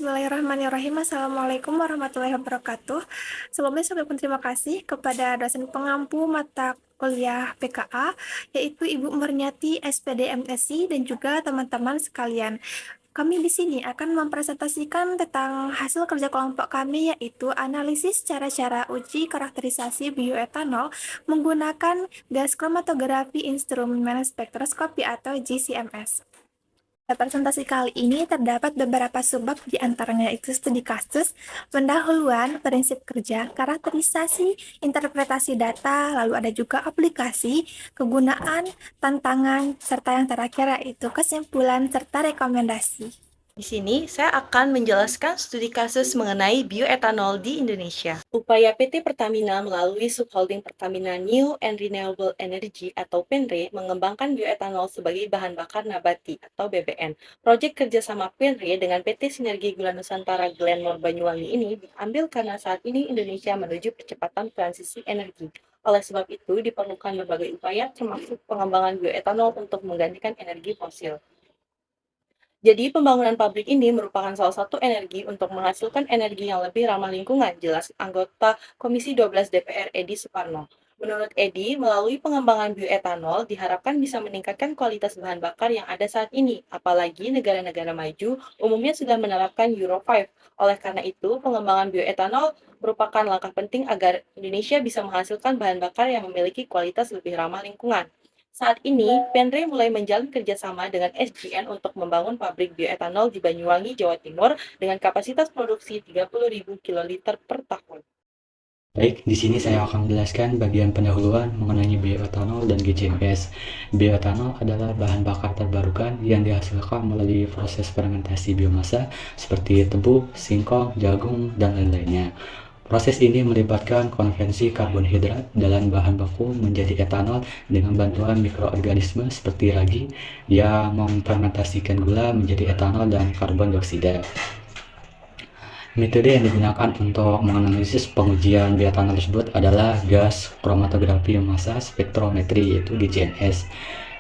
Bismillahirrahmanirrahim. Assalamualaikum warahmatullahi wabarakatuh. Sebelumnya saya ucapkan terima kasih kepada dosen pengampu mata kuliah PKA, yaitu Ibu Murniati SPD MSI dan juga teman-teman sekalian. Kami di sini akan mempresentasikan tentang hasil kerja kelompok kami, yaitu analisis cara-cara uji karakterisasi bioetanol menggunakan gas kromatografi instrumen spektroskopi atau GCMS. Pada presentasi kali ini terdapat beberapa subbab, di antaranya itu studi kasus, pendahuluan, prinsip kerja, karakterisasi, interpretasi data, lalu ada juga aplikasi, kegunaan, tantangan, serta yang terakhir yaitu kesimpulan serta rekomendasi. Di sini, saya akan menjelaskan studi kasus mengenai bioetanol di Indonesia. Upaya PT Pertamina melalui subholding Pertamina New and Renewable Energy atau PENRE mengembangkan bioetanol sebagai bahan bakar nabati atau BBN. Proyek kerjasama PENRE dengan PT Sinergi Gula Nusantara Glenmore Banyuwangi ini diambil karena saat ini Indonesia menuju percepatan transisi energi. Oleh sebab itu, diperlukan berbagai upaya termasuk pengembangan bioetanol untuk menggantikan energi fosil. Jadi, pembangunan pabrik ini merupakan salah satu energi untuk menghasilkan energi yang lebih ramah lingkungan, jelas anggota Komisi 12 DPR Edi Suparno. Menurut Edi, melalui pengembangan bioetanol diharapkan bisa meningkatkan kualitas bahan bakar yang ada saat ini, apalagi negara-negara maju umumnya sudah menerapkan Euro 5. Oleh karena itu, pengembangan bioetanol merupakan langkah penting agar Indonesia bisa menghasilkan bahan bakar yang memiliki kualitas lebih ramah lingkungan. Saat ini, PENRE mulai menjalin kerjasama dengan SGN untuk membangun pabrik bioetanol di Banyuwangi, Jawa Timur dengan kapasitas produksi 30.000 kiloliter per tahun. Baik, di sini saya akan menjelaskan bagian pendahuluan mengenai bioetanol dan GCMS. Bioetanol adalah bahan bakar terbarukan yang dihasilkan melalui proses fermentasi biomasa seperti tebu, singkong, jagung, dan lain-lainnya. Proses ini melibatkan konversi karbonhidrat dalam bahan baku menjadi etanol dengan bantuan mikroorganisme seperti ragi yang memfermentasikan gula menjadi etanol dan karbon dioksida. Metode yang digunakan untuk menganalisis pengujian bioetanol tersebut adalah gas kromatografi massa spektrometri, yaitu GCMS.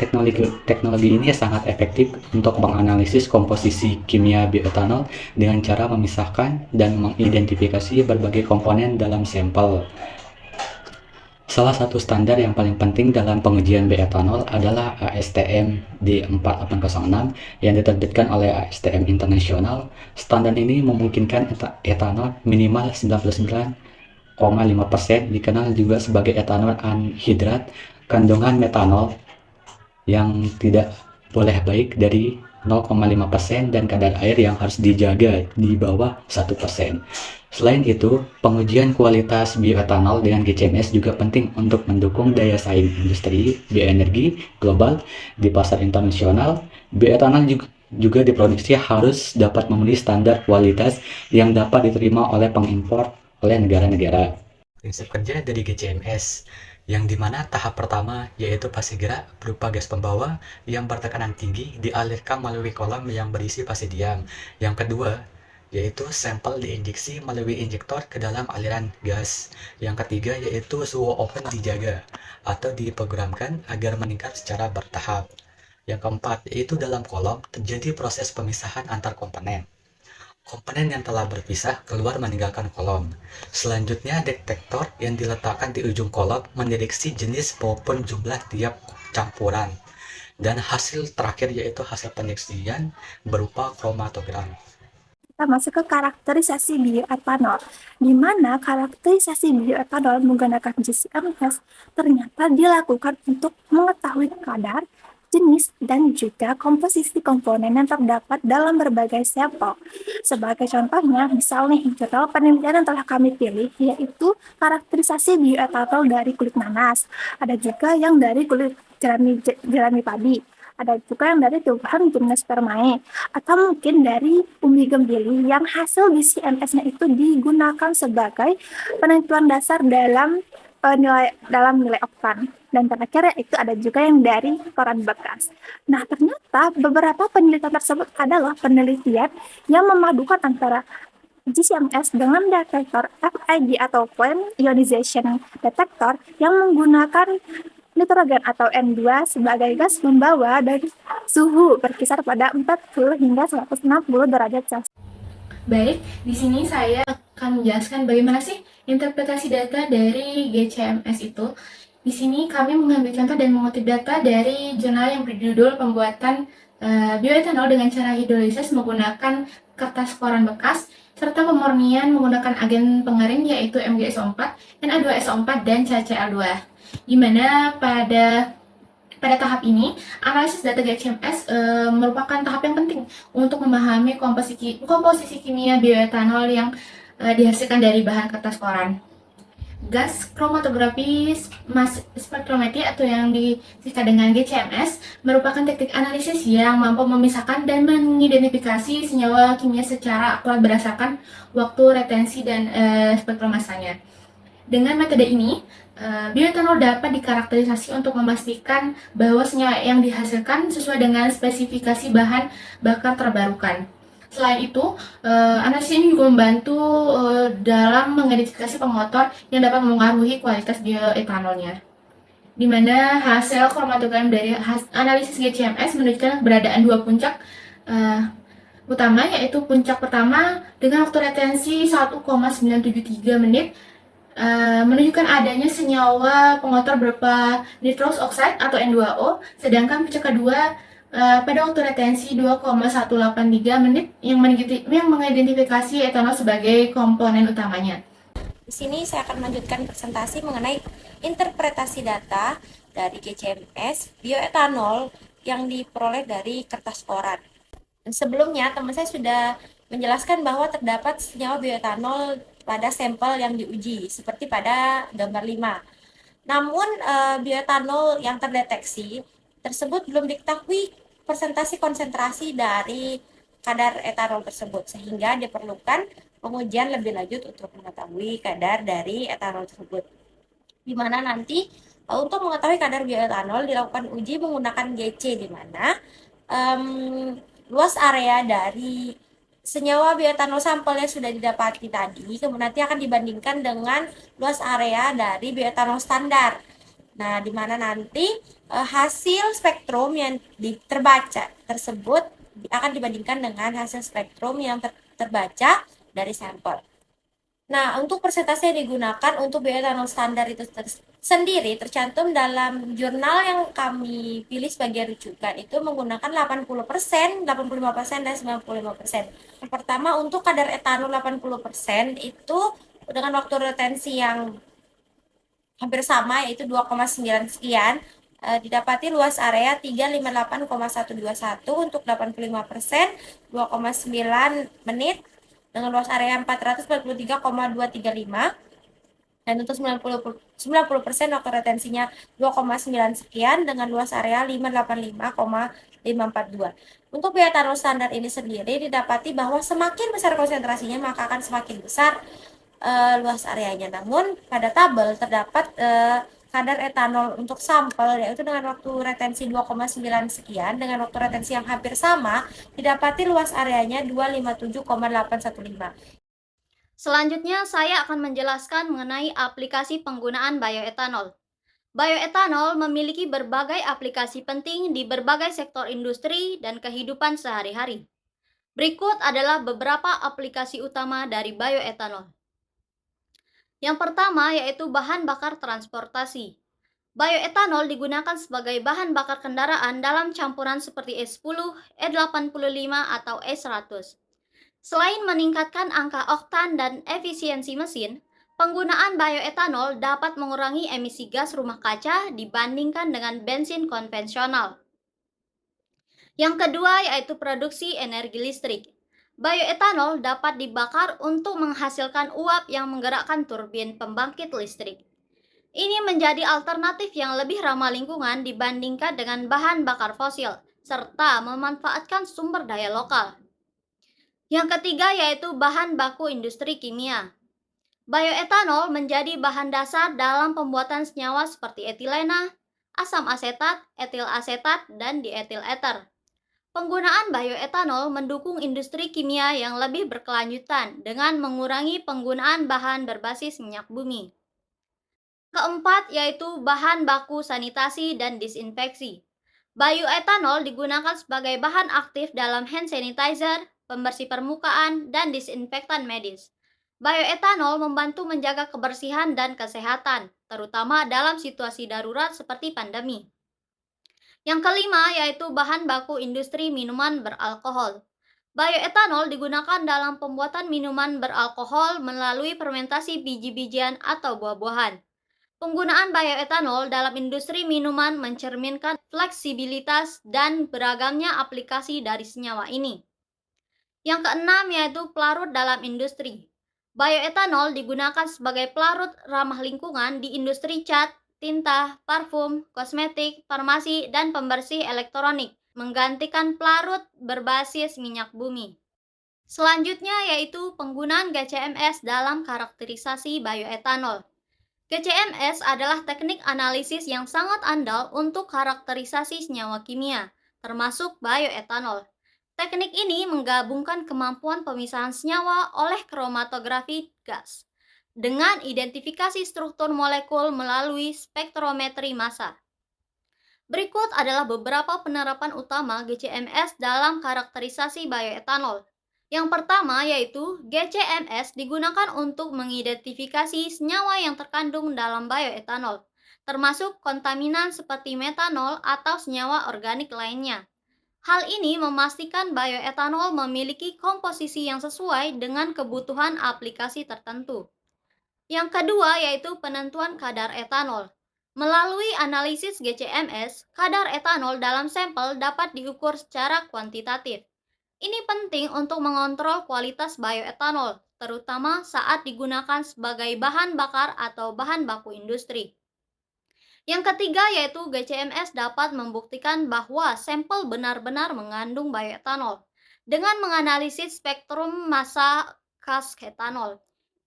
Teknologi ini sangat efektif untuk menganalisis komposisi kimia bioetanol dengan cara memisahkan dan mengidentifikasi berbagai komponen dalam sampel. Salah satu standar yang paling penting dalam pengujian bioetanol adalah ASTM D4806 yang diterbitkan oleh ASTM Internasional. Standar ini memungkinkan etanol minimal 99,5%, dikenal juga sebagai etanol anhidrat. Kandungan metanol yang tidak boleh baik dari 0,5% dan kadar air yang harus dijaga di bawah 1%. Selain itu, pengujian kualitas bioetanol dengan GCMS juga penting untuk mendukung daya saing industri bioenergi global di pasar internasional. Bioetanol juga diproduksi harus dapat memenuhi standar kualitas yang dapat diterima oleh pengimpor oleh negara-negara. Prinsip kerja dari GCMS, yang dimana tahap pertama yaitu fase gerak berupa gas pembawa yang bertekanan tinggi dialirkan melalui kolom yang berisi fase diam. Yang kedua yaitu sampel diinjeksi melalui injektor ke dalam aliran gas. Yang ketiga yaitu suhu oven dijaga atau diprogramkan agar meningkat secara bertahap. Yang keempat yaitu dalam kolom terjadi proses pemisahan antar komponen. Komponen yang telah berpisah keluar meninggalkan kolom. Selanjutnya detektor yang diletakkan di ujung kolom mendeteksi jenis maupun jumlah tiap campuran. Dan hasil terakhir yaitu hasil pendeteksian berupa kromatogram. Kita masuk ke karakterisasi bioetanol, di mana karakterisasi bioetanol menggunakan GCMS ternyata dilakukan untuk mengetahui kadar, jenis, dan juga komposisi komponen yang terdapat dalam berbagai sampel. Sebagai contohnya, misal nih, jurnal penelitian yang telah kami pilih, yaitu karakterisasi bioetanol dari kulit nanas. Ada juga yang dari kulit jerami padi. Ada juga yang dari tumbuhan Gymnospermae, atau mungkin dari umbi gembili yang hasil GCMS-nya itu digunakan sebagai penentuan dasar dalam nilai oktan. Dan terakhir itu ada juga yang dari koran bekas. Nah, ternyata beberapa penelitian tersebut adalah penelitian yang memadukan antara GCMS dengan detektor FIG atau Flame Ionization Detector yang menggunakan nitrogen atau N2 sebagai gas pembawa dan suhu berkisar pada 40 hingga 160 derajat Celcius. Baik, di sini saya akan menjelaskan bagaimana sih interpretasi data dari GCMS itu. Di sini kami mengambil contoh dan mengutip data dari jurnal yang berjudul pembuatan bioetanol dengan cara hidrolisis menggunakan kertas koran bekas serta pemurnian menggunakan agen pengering yaitu MgSO4, Na2SO4, dan CCl2. Di mana pada tahap ini, analisis data GCMS merupakan tahap yang penting untuk memahami komposisi kimia bioetanol yang dihasilkan dari bahan kertas koran. Gas kromatografi spektrometri atau yang disingkat dengan GCMS merupakan teknik analisis yang mampu memisahkan dan mengidentifikasi senyawa kimia secara akurat berdasarkan waktu retensi dan spektrum masanya. Dengan metode ini, bioetanol dapat dikarakterisasi untuk memastikan bahwa senyawa yang dihasilkan sesuai dengan spesifikasi bahan bakar terbarukan. Selain itu, analisis ini juga membantu dalam mengidentifikasi pengotor yang dapat mempengaruhi kualitas bioetanolnya. Di mana hasil kromatogram dari analisis GCMS menunjukkan keberadaan dua puncak utama, yaitu puncak pertama dengan waktu retensi 1,973 menit menunjukkan adanya senyawa pengotor berupa nitrous oxide atau N2O, sedangkan puncak kedua pada waktu retensi 2,183 menit yang mengidentifikasi etanol sebagai komponen utamanya. Di sini saya akan melanjutkan presentasi mengenai interpretasi data dari GCMS bioetanol yang diperoleh dari kertas koran. Sebelumnya, teman saya sudah menjelaskan bahwa terdapat senyawa bioetanol pada sampel yang diuji, seperti pada gambar 5. Namun, bioetanol yang terdeteksi tersebut belum diketahui persentase konsentrasi dari kadar etanol tersebut, sehingga diperlukan pengujian lebih lanjut untuk mengetahui kadar dari etanol tersebut. Di mana nanti untuk mengetahui kadar bioetanol dilakukan uji menggunakan GC, di mana luas area dari senyawa bioetanol sampel yang sudah didapati tadi kemudian nanti akan dibandingkan dengan luas area dari bioetanol standar. Nah, di mana nanti hasil spektrum yang terbaca tersebut akan dibandingkan dengan hasil spektrum yang terbaca dari sampel. Nah, untuk persentase yang digunakan untuk bioetanol standar itu sendiri tercantum dalam jurnal yang kami pilih sebagai rujukan itu menggunakan 80%, 85%, dan 95%. Yang pertama, untuk kadar etanol 80% itu dengan waktu retensi yang hampir sama yaitu 2,9 sekian, didapati luas area 358,121 untuk 85%, 2,9 menit dengan luas area 443,235, dan untuk 90% waktu retensinya 2,9 sekian dengan luas area 585,542. Untuk bioetanol standar ini sendiri didapati bahwa semakin besar konsentrasinya maka akan semakin besar luas areanya. Namun pada tabel terdapat kadar etanol untuk sampel yaitu dengan waktu retensi 2,9 sekian dengan waktu retensi yang hampir sama didapati luas areanya 257,815. Selanjutnya saya akan menjelaskan mengenai aplikasi penggunaan bioetanol. Bioetanol memiliki berbagai aplikasi penting di berbagai sektor industri dan kehidupan sehari-hari. Berikut adalah beberapa aplikasi utama dari bioetanol. Yang pertama yaitu bahan bakar transportasi. Bioetanol digunakan sebagai bahan bakar kendaraan dalam campuran seperti E10, E85 atau E100. Selain meningkatkan angka oktan dan efisiensi mesin, penggunaan bioetanol dapat mengurangi emisi gas rumah kaca dibandingkan dengan bensin konvensional. Yang kedua yaitu produksi energi listrik. Bioetanol dapat dibakar untuk menghasilkan uap yang menggerakkan turbin pembangkit listrik. Ini menjadi alternatif yang lebih ramah lingkungan dibandingkan dengan bahan bakar fosil, serta memanfaatkan sumber daya lokal. Yang ketiga yaitu bahan baku industri kimia. Bioetanol menjadi bahan dasar dalam pembuatan senyawa seperti etilena, asam asetat, etil asetat, dan dietil eter. Penggunaan bioetanol mendukung industri kimia yang lebih berkelanjutan dengan mengurangi penggunaan bahan berbasis minyak bumi. Keempat yaitu bahan baku sanitasi dan disinfeksi. Bioetanol digunakan sebagai bahan aktif dalam hand sanitizer, pembersih permukaan, dan disinfektan medis. Bioetanol membantu menjaga kebersihan dan kesehatan, terutama dalam situasi darurat seperti pandemi. Yang kelima yaitu bahan baku industri minuman beralkohol. Bioetanol digunakan dalam pembuatan minuman beralkohol melalui fermentasi biji-bijian atau buah-buahan. Penggunaan bioetanol dalam industri minuman mencerminkan fleksibilitas dan beragamnya aplikasi dari senyawa ini. Yang keenam yaitu pelarut dalam industri. Bioetanol digunakan sebagai pelarut ramah lingkungan di industri cat, tinta, parfum, kosmetik, farmasi, dan pembersih elektronik, menggantikan pelarut berbasis minyak bumi. Selanjutnya yaitu penggunaan GCMS dalam karakterisasi bioetanol. GCMS adalah teknik analisis yang sangat andal untuk karakterisasi senyawa kimia, termasuk bioetanol. Teknik ini menggabungkan kemampuan pemisahan senyawa oleh kromatografi gas dengan identifikasi struktur molekul melalui spektrometri massa. Berikut adalah beberapa penerapan utama GCMS dalam karakterisasi bioetanol. Yang pertama yaitu GCMS digunakan untuk mengidentifikasi senyawa yang terkandung dalam bioetanol, termasuk kontaminan seperti metanol atau senyawa organik lainnya. Hal ini memastikan bioetanol memiliki komposisi yang sesuai dengan kebutuhan aplikasi tertentu. Yang kedua yaitu penentuan kadar etanol. Melalui analisis GCMS, kadar etanol dalam sampel dapat diukur secara kuantitatif. Ini penting untuk mengontrol kualitas bioetanol, terutama saat digunakan sebagai bahan bakar atau bahan baku industri. Yang ketiga yaitu GCMS dapat membuktikan bahwa sampel benar-benar mengandung bioetanol dengan menganalisis spektrum massa gas etanol.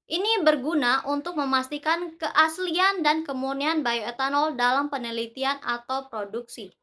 Ini berguna untuk memastikan keaslian dan kemurnian bioetanol dalam penelitian atau produksi.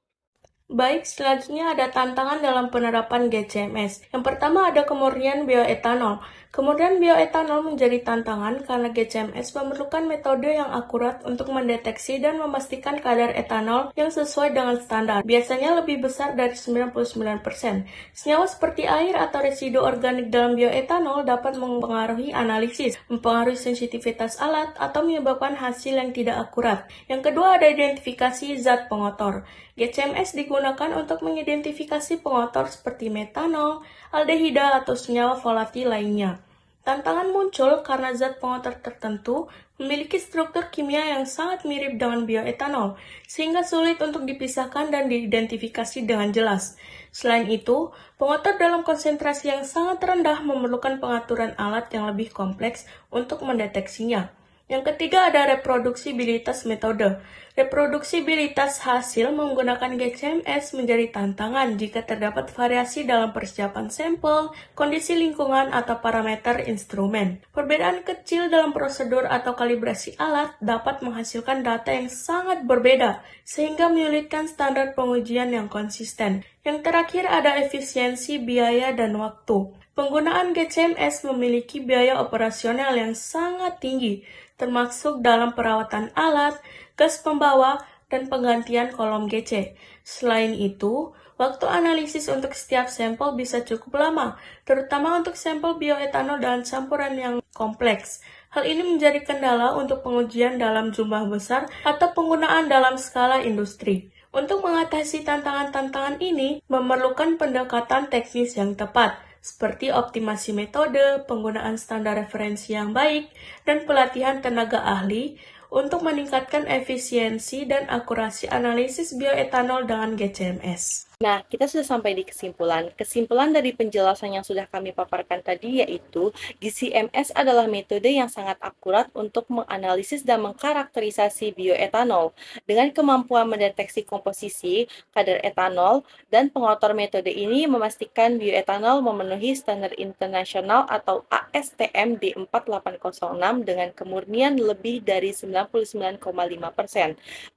Baik, selanjutnya ada tantangan dalam penerapan GCMS. Yang pertama ada kemurnian bioetanol. Kemurnian bioetanol menjadi tantangan karena GCMS memerlukan metode yang akurat untuk mendeteksi dan memastikan kadar etanol yang sesuai dengan standar. Biasanya lebih besar dari 99%. Senyawa seperti air atau residu organik dalam bioetanol dapat mempengaruhi analisis, mempengaruhi sensitivitas alat, atau menyebabkan hasil yang tidak akurat. Yang kedua ada identifikasi zat pengotor. GCMS digunakan untuk mengidentifikasi pengotor seperti metanol, aldehida, atau senyawa volatil lainnya. Tantangan muncul karena zat pengotor tertentu memiliki struktur kimia yang sangat mirip dengan bioetanol, sehingga sulit untuk dipisahkan dan diidentifikasi dengan jelas. Selain itu, pengotor dalam konsentrasi yang sangat rendah memerlukan pengaturan alat yang lebih kompleks untuk mendeteksinya. Yang ketiga ada reproduksibilitas metode. Reproduksibilitas hasil menggunakan GCMS menjadi tantangan jika terdapat variasi dalam persiapan sampel, kondisi lingkungan, atau parameter instrumen. Perbedaan kecil dalam prosedur atau kalibrasi alat dapat menghasilkan data yang sangat berbeda, sehingga menyulitkan standar pengujian yang konsisten. Yang terakhir ada efisiensi biaya dan waktu. Penggunaan GCMS memiliki biaya operasional yang sangat tinggi, termasuk dalam perawatan alat, gas pembawa, dan penggantian kolom GC. Selain itu, waktu analisis untuk setiap sampel bisa cukup lama, terutama untuk sampel bioetanol dan campuran yang kompleks. Hal ini menjadi kendala untuk pengujian dalam jumlah besar atau penggunaan dalam skala industri. Untuk mengatasi tantangan-tantangan ini, memerlukan pendekatan teknis yang tepat, seperti optimasi metode, penggunaan standar referensi yang baik, dan pelatihan tenaga ahli untuk meningkatkan efisiensi dan akurasi analisis bioetanol dengan GCMS. Nah, kita sudah sampai di kesimpulan. Kesimpulan dari penjelasan yang sudah kami paparkan tadi yaitu GCMS adalah metode yang sangat akurat untuk menganalisis dan mengkarakterisasi bioetanol dengan kemampuan mendeteksi komposisi, kadar etanol, dan pengotor metode ini memastikan bioetanol memenuhi standar internasional atau ASTM D4806 dengan kemurnian lebih dari 99,5%.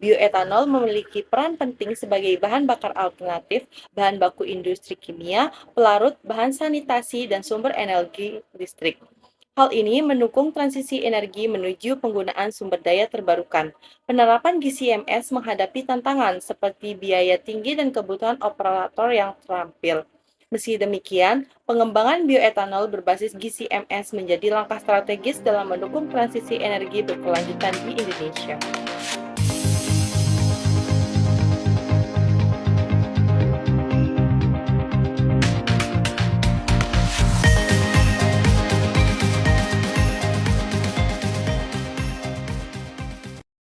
Bioetanol memiliki peran penting sebagai bahan bakar alternatif, bahan baku industri kimia, pelarut, bahan sanitasi, dan sumber energi listrik. Hal ini mendukung transisi energi menuju penggunaan sumber daya terbarukan. Penerapan GCMS menghadapi tantangan seperti biaya tinggi dan kebutuhan operator yang terampil. Meski demikian, pengembangan bioetanol berbasis GCMS menjadi langkah strategis dalam mendukung transisi energi berkelanjutan di Indonesia.